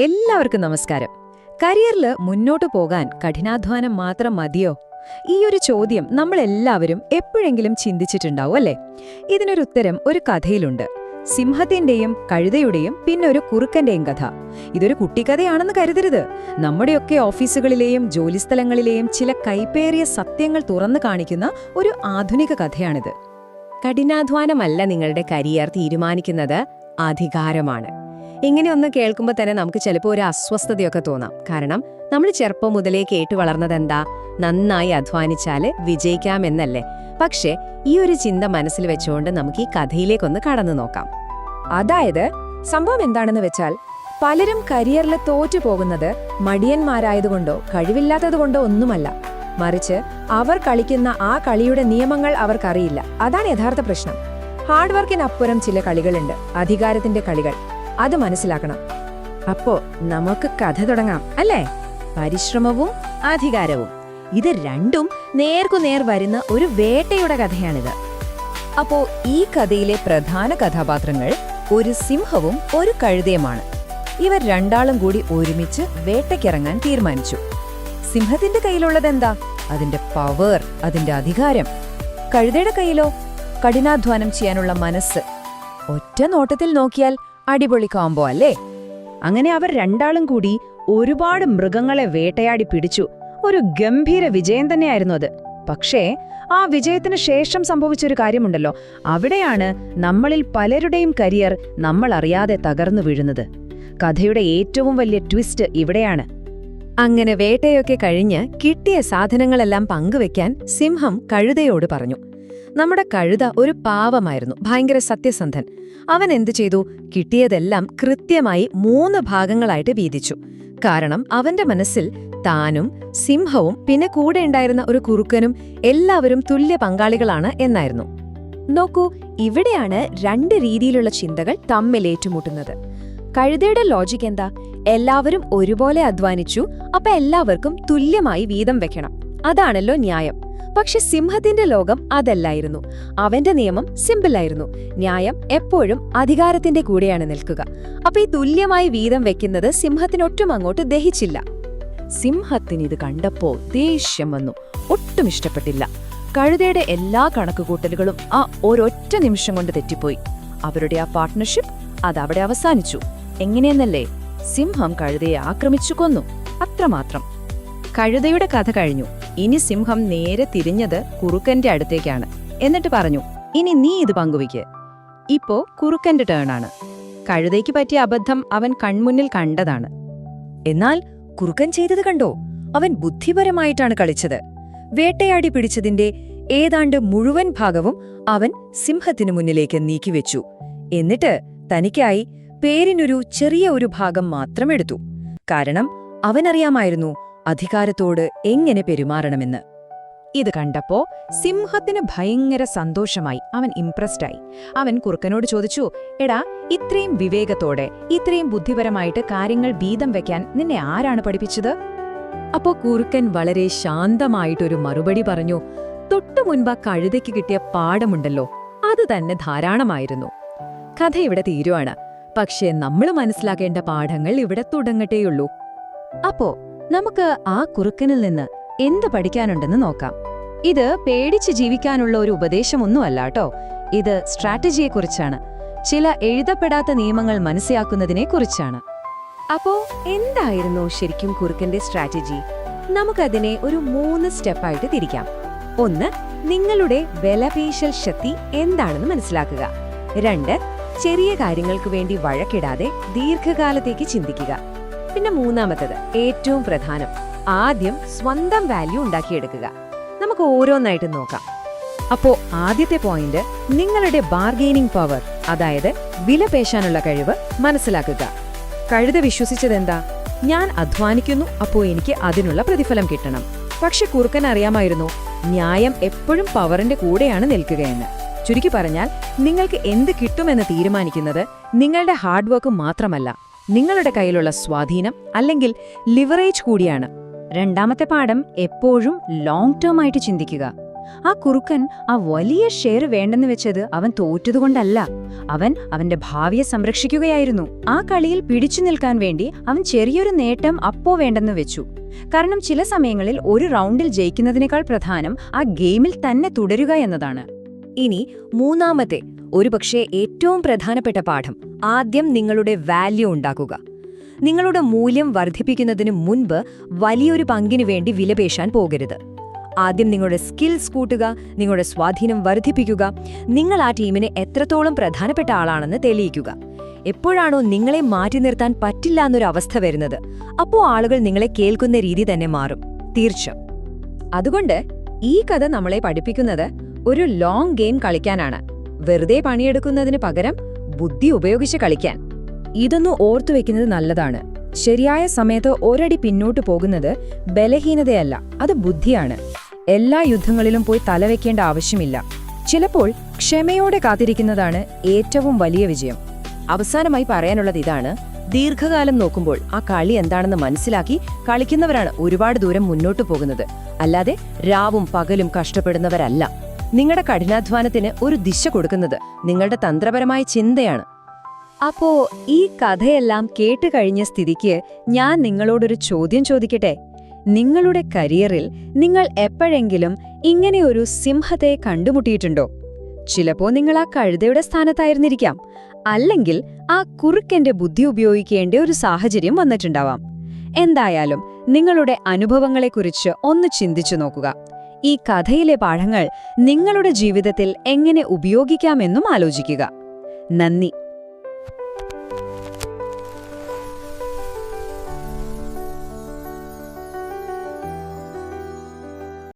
എല്ലാവർക്കും നമസ്കാരം. കരിയറിൽ മുന്നോട്ടു പോകാൻ കഠിനാധ്വാനം മാത്രം മതിയോ? ഈയൊരു ചോദ്യം നമ്മളെല്ലാവരും എപ്പോഴെങ്കിലും ചിന്തിച്ചിട്ടുണ്ടാവും അല്ലേ? ഇതിനൊരു ഉത്തരം ഒരു കഥയിലുണ്ട്. സിംഹത്തിന്റെയും കഴുതയുടെയും പിന്നെ ഒരു കുറുക്കന്റെയും കഥ. ഇതൊരു കുട്ടിക്കഥയാണെന്ന് കരുതരുത്. നമ്മുടെയൊക്കെ ഓഫീസുകളിലെയും ജോലിസ്ഥലങ്ങളിലെയും ചില കൈപ്പേറിയ സത്യങ്ങൾ തുറന്നു കാണിക്കുന്ന ഒരു ആധുനിക കഥയാണിത്. കഠിനാധ്വാനമല്ല നിങ്ങളുടെ കരിയർ തീരുമാനിക്കുന്നത്, അധികാരമാണ്. ഇങ്ങനെയൊന്ന് കേൾക്കുമ്പോൾ തന്നെ നമുക്ക് ചിലപ്പോൾ ഒരു അസ്വസ്ഥതയൊക്കെ തോന്നാം. കാരണം നമ്മൾ ചെറുപ്പം മുതലേ കേട്ടു വളർന്നതെന്താ, നന്നായി അധ്വാനിച്ചാല് വിജയിക്കാമെന്നല്ലേ. പക്ഷേ ഈ ഒരു ചിന്ത മനസ്സിൽ വെച്ചുകൊണ്ട് നമുക്ക് ഈ കഥയിലേക്കൊന്ന് കടന്നു നോക്കാം. അതായത് സംഭവം എന്താണെന്ന് വെച്ചാൽ, പലരും കരിയറിൽ തോറ്റു പോകുന്നത് മടിയന്മാരായതുകൊണ്ടോ കഴിവില്ലാത്തതുകൊണ്ടോ ഒന്നുമല്ല. മറിച്ച് അവർ കളിക്കുന്ന ആ കളിയുടെ നിയമങ്ങൾ അവർക്കറിയില്ല. അതാണ് യഥാർത്ഥ പ്രശ്നം. ഹാർഡ് വർക്കിനപ്പുറം ചില കളികളുണ്ട്, അധികാരത്തിന്റെ കളികൾ. അത് മനസ്സിലാക്കണം. അപ്പോ നമുക്ക് കഥ തുടങ്ങാം അല്ലേ? പരിശ്രമവും അധികാരവും, ഇത് രണ്ടും നേർക്കുനേർ വരുന്ന ഒരു വേട്ടയുടെ കഥയാണിത്. അപ്പോ ഈ കഥയിലെ പ്രധാന കഥാപാത്രങ്ങൾ ഒരു സിംഹവും ഒരു കഴുതയുമാണ്. ഇവർ രണ്ടാളും കൂടി ഒരുമിച്ച് വേട്ടയ്ക്കിറങ്ങാൻ തീരുമാനിച്ചു. സിംഹത്തിന്റെ കയ്യിലുള്ളതെന്താ? അതിന്റെ പവർ, അതിന്റെ അധികാരം. കഴുതയുടെ കയ്യിലോ? കഠിനാധ്വാനം ചെയ്യാനുള്ള മനസ്സ്. ഒറ്റ നോട്ടത്തിൽ നോക്കിയാൽ അടിപൊളി കോംബോ അല്ലേ? അങ്ങനെ അവർ രണ്ടാളും കൂടി ഒരുപാട് മൃഗങ്ങളെ വേട്ടയാടി പിടിച്ചു. ഒരു ഗംഭീര വിജയം തന്നെയായിരുന്നു അത്. പക്ഷേ ആ വിജയത്തിന് ശേഷം സംഭവിച്ചൊരു കാര്യമുണ്ടല്ലോ, അവിടെയാണ് നമ്മളിൽ പലരുടെയും കരിയർ നമ്മൾ അറിയാതെ തകർന്നു വീഴുന്നത്. കഥയുടെ ഏറ്റവും വലിയ ട്വിസ്റ്റ് ഇവിടെയാണ്. അങ്ങനെ വേട്ടയൊക്കെ കഴിഞ്ഞ് കിട്ടിയ സാധനങ്ങളെല്ലാം പങ്കുവെക്കാൻ സിംഹം കഴുതയോട് പറഞ്ഞു. നമ്മുടെ കഴുത ഒരു പാവമായിരുന്നു, ഭയങ്കര സത്യസന്ധൻ. അവൻ എന്തു ചെയ്തു? കിട്ടിയതെല്ലാം കൃത്യമായി 3 ഭാഗങ്ങളായിട്ട് വീതിച്ചു. കാരണം അവന്റെ മനസ്സിൽ താനും സിംഹവും പിന്നെ കൂടെ ഉണ്ടായിരുന്ന ഒരു കുറുക്കനും എല്ലാവരും തുല്യ പങ്കാളികളാണ് എന്നായിരുന്നു. നോക്കൂ, ഇവിടെയാണ് 2 രീതിയിലുള്ള ചിന്തകൾ തമ്മിലേറ്റുമുട്ടുന്നത്. കഴുതയുടെ ലോജിക് എന്താ? എല്ലാവരും ഒരുപോലെ അധ്വാനിച്ചു, അപ്പൊ എല്ലാവർക്കും തുല്യമായി വീതം വെക്കണം. അതാണല്ലോ ന്യായം. പക്ഷെ സിംഹത്തിന്റെ ലോകം അതല്ലായിരുന്നു. അവന്റെ നിയമം സിമ്പിളായിരുന്നു. ന്യായം എപ്പോഴും അധികാരത്തിന്റെ കൂടെയാണ് നിൽക്കുക. അപ്പൊ ഈ തുല്യമായി വീതം വെക്കുന്നത് സിംഹത്തിനൊട്ടും അങ്ങോട്ട് ദഹിച്ചില്ല. സിംഹത്തിന് ഇത് കണ്ടപ്പോൾ ദേഷ്യം വന്നു. ഒട്ടും ഇഷ്ടപ്പെട്ടില്ല. കഴുതയുടെ എല്ലാ കണക്കുകൂട്ടലുകളും ആ ഒരൊറ്റ നിമിഷം കൊണ്ട് തെറ്റിപ്പോയി. അവരുടെ ആ പാർട്ട്ണർഷിപ്പ് അതവിടെ അവസാനിച്ചു. എങ്ങനെയെന്നല്ലേ? സിംഹം കഴുതയെ ആക്രമിച്ചു കൊന്നു. അത്രമാത്രം. കഴുതയുടെ കഥ കഴിഞ്ഞു. ഇനി സിംഹം നേരെ തിരിഞ്ഞത് കുറുക്കന്റെ അടുത്തേക്കാണ്. എന്നിട്ട് പറഞ്ഞു, ഇനി നീ ഇത് പങ്കുവയ്ക്ക്. ഇപ്പോ കുറുക്കന്റെ ടേണാണ്. കഴുതയ്ക്ക് പറ്റിയ അബദ്ധം അവൻ കൺമുന്നിൽ കണ്ടതാണ്. എന്നാൽ കുറുക്കൻ ചെയ്തത് കണ്ടോ? അവൻ ബുദ്ധിപരമായിട്ടാണ് കളിച്ചത്. വേട്ടയാടി പിടിച്ചതിന്റെ ഏതാണ്ട് മുഴുവൻ ഭാഗവും അവൻ സിംഹത്തിനു മുന്നിലേക്ക് നീക്കിവെച്ചു. എന്നിട്ട് തനിക്കായി പേരിനൊരു ചെറിയ ഒരു ഭാഗം മാത്രം എടുത്തു. കാരണം അവനറിയാമായിരുന്നു അധികാരത്തോട് എങ്ങനെ പെരുമാറണമെന്ന്. ഇത് കണ്ടപ്പോ സിംഹത്തിന് ഭയങ്കര സന്തോഷമായി. അവൻ ഇംപ്രസ്ഡായി. അവൻ കുറുക്കനോട് ചോദിച്ചു, എടാ, ഇത്രയും വിവേകത്തോടെ ഇത്രയും ബുദ്ധിപരമായിട്ട് കാര്യങ്ങൾ വീതം വെക്കാൻ നിന്നെ ആരാണ് പഠിപ്പിച്ചത്? അപ്പോ കുറുക്കൻ വളരെ ശാന്തമായിട്ടൊരു മറുപടി പറഞ്ഞു, തൊട്ടു മുൻപ് കഴുതയ്ക്ക് കിട്ടിയ പാഠമുണ്ടല്ലോ, അത് തന്നെ ധാരാളമായിരുന്നു. കഥ ഇവിടെ തീരുവാണ്. പക്ഷേ നമ്മൾ മനസ്സിലാക്കേണ്ട പാഠങ്ങൾ ഇവിടെ തുടങ്ങട്ടേയുള്ളൂ. അപ്പോ നമുക്ക് ആ കുറുക്കനിൽ നിന്ന് എന്ത് പഠിക്കാനുണ്ടെന്ന് നോക്കാം. ഇത് പേടിച്ച് ജീവിക്കാനുള്ള ഒരു ഉപദേശമൊന്നുമല്ലാട്ടോ. ഇത് സ്ട്രാറ്റജിയെക്കുറിച്ചാണ്. ചില എഴുതപ്പെടാത്ത നിയമങ്ങൾ മനസ്സിലാക്കുന്നതിനെക്കുറിച്ചാണ്. അപ്പോ എന്തായിരുന്നു ശരിക്കും കുറുക്കന്റെ സ്ട്രാറ്റജി? നമുക്കതിനെ ഒരു 3 സ്റ്റെപ്പായിട്ട് തിരിക്കാം. 1, നിങ്ങളുടെ വിലപേശൽ ശക്തി എന്താണെന്ന് മനസ്സിലാക്കുക. 2, ചെറിയ കാര്യങ്ങൾക്ക് വേണ്ടി വഴക്കിടാതെ ദീർഘകാലത്തേക്ക് ചിന്തിക്കുക. പിന്നെ 3ാമത്തേത്, ഏറ്റവും പ്രധാനം, ആദ്യം സ്വന്തം വാല്യൂ ഉണ്ടാക്കിയെടുക്കുക. നമുക്ക് ഓരോന്നായിട്ട് നോക്കാം. അപ്പോ ആദ്യത്തെ പോയിന്റ്, നിങ്ങളുടെ ബാർഗെയിനിങ് പവർ, അതായത് വിലപേശാനുള്ള കഴിവ് മനസ്സിലാക്കുക. കഴുത വിശ്വസിച്ചതെന്താ? ഞാൻ അധ്വാനിക്കുന്നു, അപ്പോ എനിക്ക് അതിനുള്ള പ്രതിഫലം കിട്ടണം. പക്ഷെ കുറുക്കൻ അറിയാമായിരുന്നു ന്യായം എപ്പോഴും പവറിന്റെ കൂടെയാണ് നിൽക്കുകയെന്ന്. ചുരുക്കി പറഞ്ഞാൽ, നിങ്ങൾക്ക് എന്ത് കിട്ടുമെന്ന് തീരുമാനിക്കുന്നത് നിങ്ങളുടെ ഹാർഡ് വർക്ക് മാത്രമല്ല, നിങ്ങളുടെ കയ്യിലുള്ള സ്വാധീനം അല്ലെങ്കിൽ ലിവറേജ് കൂടിയാണ്. 2ാമത്തെ പാഠം, എപ്പോഴും ലോങ് ടേം ആയിട്ട് ചിന്തിക്കുക. ആ കുറുക്കൻ ആ വലിയ ഷെയർ വേണ്ടെന്ന് വെച്ചത് അവൻ തോറ്റതുകൊണ്ടല്ല, അവൻ അവന്റെ ഭാവിയെ സംരക്ഷിക്കുകയായിരുന്നു. ആ കളിയിൽ പിടിച്ചു നിൽക്കാൻ വേണ്ടി അവൻ ചെറിയൊരു നേട്ടം അപ്പോ വേണ്ടെന്ന് വെച്ചു. കാരണം ചില സമയങ്ങളിൽ ഒരു റൗണ്ടിൽ ജയിക്കുന്നതിനേക്കാൾ പ്രധാനം ആ ഗെയിമിൽ തന്നെ തുടരുക എന്നതാണ്. ഇനി മൂന്നാമത്തെ, ഒരുപക്ഷെ ഏറ്റവും പ്രധാനപ്പെട്ട പാഠം, ആദ്യം നിങ്ങളുടെ വാല്യൂ ഉണ്ടാക്കുക. നിങ്ങളുടെ മൂല്യം വർദ്ധിപ്പിക്കുന്നതിന് മുൻപ് വലിയൊരു പങ്കിനു വേണ്ടി വിലപേശാൻ പോകരുത്. ആദ്യം നിങ്ങളുടെ സ്കിൽസ് കൂട്ടുക, നിങ്ങളുടെ സ്വാധീനം വർദ്ധിപ്പിക്കുക, നിങ്ങൾ ആ ടീമിന് എത്രത്തോളം പ്രധാനപ്പെട്ട ആളാണെന്ന് തെളിയിക്കുക. എപ്പോഴാണോ നിങ്ങളെ മാറ്റി നിർത്താൻ പറ്റില്ല എന്നൊരു അവസ്ഥ വരുന്നത്, അപ്പോൾ ആളുകൾ നിങ്ങളെ കേൾക്കുന്ന രീതി തന്നെ മാറും. തീർച്ച. അതുകൊണ്ട് ഈ കഥ നമ്മളെ പഠിപ്പിക്കുന്നത് ഒരു ലോങ് ഗെയിം കളിക്കാനാണ്, വെറുതെ പണിയെടുക്കുന്നതിന് പകരം ബുദ്ധി ഉപയോഗിച്ച് കളിക്കാൻ. ഇതൊന്ന് ഓർത്തുവെക്കുന്നത് നല്ലതാണ്. ശരിയായ സമയത്ത് ഒരടി പിന്നോട്ട് പോകുന്നത് ബലഹീനതയല്ല, അത് ബുദ്ധിയാണ്. എല്ലാ യുദ്ധങ്ങളിലും പോയി തലവെക്കേണ്ട ആവശ്യമില്ല. ചിലപ്പോൾ ക്ഷമയോടെ കാത്തിരിക്കുന്നതാണ് ഏറ്റവും വലിയ വിജയം. അവസാനമായി പറയാനുള്ളത് ഇതാണ്: ദീർഘകാലം നോക്കുമ്പോൾ ആ കളി എന്താണെന്ന് മനസ്സിലാക്കി കളിക്കുന്നവരാണ് ഒരുപാട് ദൂരം മുന്നോട്ടു പോകുന്നത്, അല്ലാതെ രാവും പകലും കഷ്ടപ്പെടുന്നവരല്ല. നിങ്ങളുടെ കഠിനാധ്വാനത്തിന് ഒരു ദിശ കൊടുക്കുന്നത് നിങ്ങളുടെ തന്ത്രപരമായ ചിന്തയാണ്. അപ്പോ ഈ കഥയെല്ലാം കേട്ടുകഴിഞ്ഞ സ്ഥിതിക്ക് ഞാൻ നിങ്ങളോടൊരു ചോദ്യം ചോദിക്കട്ടെ. നിങ്ങളുടെ കരിയറിൽ നിങ്ങൾ എപ്പോഴെങ്കിലും ഇങ്ങനെയൊരു സിംഹത്തെ കണ്ടുമുട്ടിയിട്ടുണ്ടോ? ചിലപ്പോ നിങ്ങൾ ആ കഴുതയുടെ സ്ഥാനത്തായിരുന്നിരിക്കാം, അല്ലെങ്കിൽ ആ കുറുക്കന്റെ ബുദ്ധി ഉപയോഗിക്കേണ്ട ഒരു സാഹചര്യം വന്നിട്ടുണ്ടാവാം. എന്തായാലും നിങ്ങളുടെ അനുഭവങ്ങളെക്കുറിച്ച് ഒന്ന് ചിന്തിച്ചു നോക്കുക. ഈ കഥയിലെ പാഠങ്ങൾ നിങ്ങളുടെ ജീവിതത്തിൽ എങ്ങനെ ഉപയോഗിക്കാമെന്നും ആലോചിക്കുക. നന്ദി.